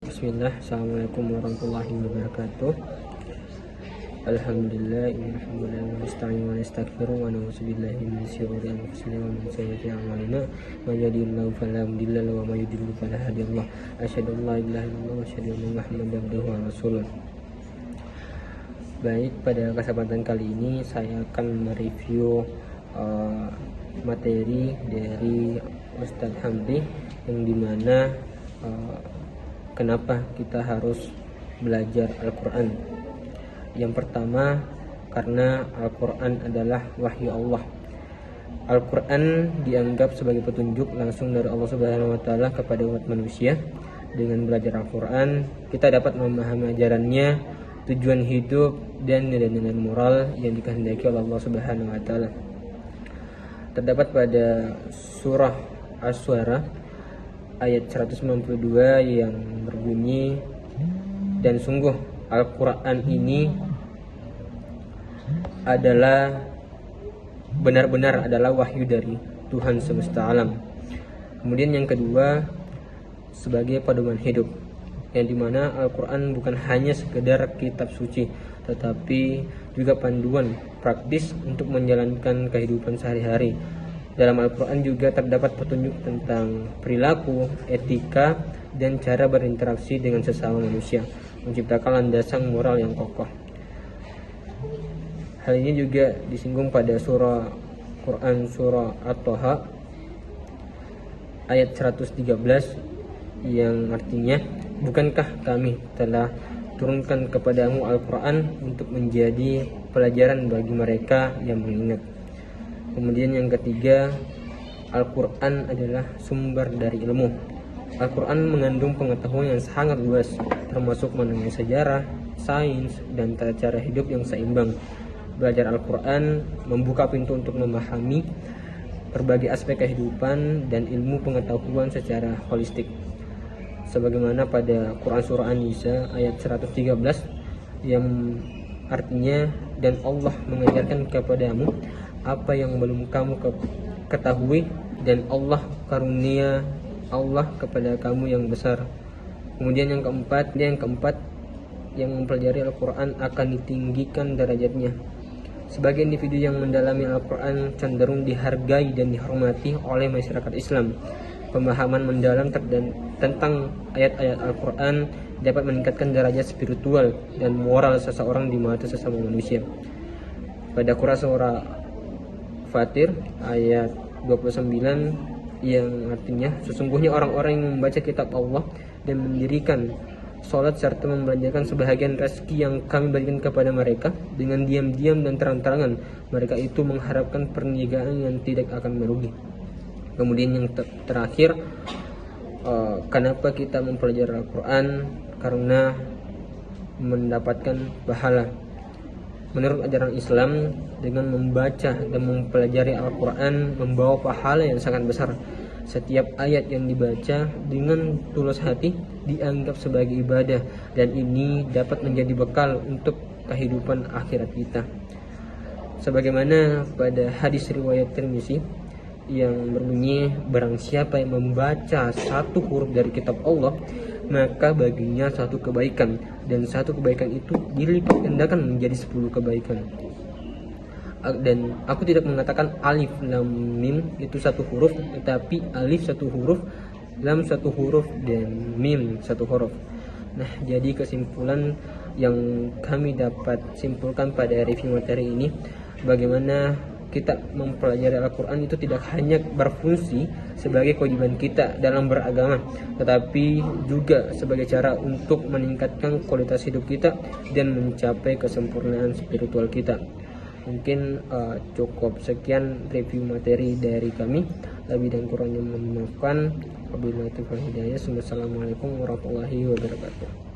Bismillah, Assalamualaikum warahmatullahi wabarakatuh. Alhamdulillah, innalhamdulillah wa nasta'inu wa nastaghfiruh wa na'udzu billahi min syururi anfusina wa min sayyiati a'malina. May yahdihillahu fala mudilla lahu wa may yudlil fala hadiya lahu. Asyhadu an la ilaha illallah wa asyhadu anna Muhammadan abduhu wa rasuluh. Baik, pada kesempatan kali ini saya akan mereview materi dari Ustadz Hamdi, yang dimana kenapa kita harus belajar Al-Quran. Yang pertama, karena Al-Quran adalah wahyu Allah. Al-Quran dianggap sebagai petunjuk langsung dari Allah Subhanahu wa Ta'ala kepada umat manusia. Dengan belajar Al-Quran, kita dapat memahami ajarannya, tujuan hidup, dan nilai-nilai moral yang dikehendaki oleh Allah Subhanahu wa Ta'ala. Terdapat pada surah Asy-Syu'ara ayat 192 yang berbunyi, dan sungguh Al-Quran ini adalah benar-benar adalah wahyu dari Tuhan semesta alam. Kemudian yang kedua, sebagai pedoman hidup, yang dimana Al-Quran bukan hanya sekedar kitab suci, tetapi juga panduan praktis untuk menjalankan kehidupan sehari-hari. Dalam Al-Quran juga terdapat petunjuk tentang perilaku, etika, dan cara berinteraksi dengan sesama manusia, menciptakan landasan moral yang kokoh. Hal ini juga disinggung pada surah Quran surah At-Taha ayat 113, yang artinya, bukankah kami telah turunkan kepadamu Al-Quran untuk menjadi pelajaran bagi mereka yang mengingat. Kemudian yang ketiga, Al-Quran adalah sumber dari ilmu. Al-Quran mengandung pengetahuan yang sangat luas, termasuk mengenai sejarah, sains, dan tata cara hidup yang seimbang. Belajar Al-Quran membuka pintu untuk memahami berbagai aspek kehidupan dan ilmu pengetahuan secara holistik. Sebagaimana pada Quran surah An-Nisa ayat 113, yang artinya, dan Allah mengajarkan kepadamu apa yang belum kamu ketahui, dan Allah karunia Allah kepada kamu yang besar. Kemudian yang keempat, yang mempelajari Al-Quran akan ditinggikan derajatnya. Sebagai individu yang mendalami Al-Quran cenderung dihargai dan dihormati oleh masyarakat Islam. Pemahaman mendalam tentang ayat-ayat Al-Quran dapat meningkatkan derajat spiritual dan moral seseorang di mata sesama manusia. Pada Quran surah Fatir ayat 29, yang artinya, sesungguhnya orang-orang yang membaca kitab Allah dan mendirikan sholat serta membelanjakan sebahagian rezeki yang kami berikan kepada mereka dengan diam-diam dan terang-terangan, mereka itu mengharapkan perniagaan yang tidak akan merugi. Kemudian yang terakhir, kenapa kita mempelajari Al-Quran? Karena mendapatkan pahala. Menurut ajaran Islam, dengan membaca dan mempelajari Al-Quran membawa pahala yang sangat besar. Setiap ayat yang dibaca dengan tulus hati dianggap sebagai ibadah, dan ini dapat menjadi bekal untuk kehidupan akhirat kita. Sebagaimana pada hadis riwayat Tirmizi yang berbunyi, barang siapa yang membaca satu huruf dari kitab Allah, maka baginya satu kebaikan, dan satu kebaikan itu dilipat gandakan menjadi 10 kebaikan. Dan aku tidak mengatakan alif lam mim itu satu huruf, tetapi alif satu huruf, lam satu huruf, dan mim satu huruf. Nah, jadi kesimpulan yang kami dapat simpulkan pada review materi ini, bagaimana kita mempelajari Al-Quran itu tidak hanya berfungsi sebagai kewajiban kita dalam beragama, tetapi juga sebagai cara untuk meningkatkan kualitas hidup kita dan mencapai kesempurnaan spiritual kita. Mungkin cukup sekian review materi dari kami. Lebih dan kurangnya mohon maafkan. Wabillahi taufiq wal hidayah. Wassalamualaikum warahmatullahi wabarakatuh.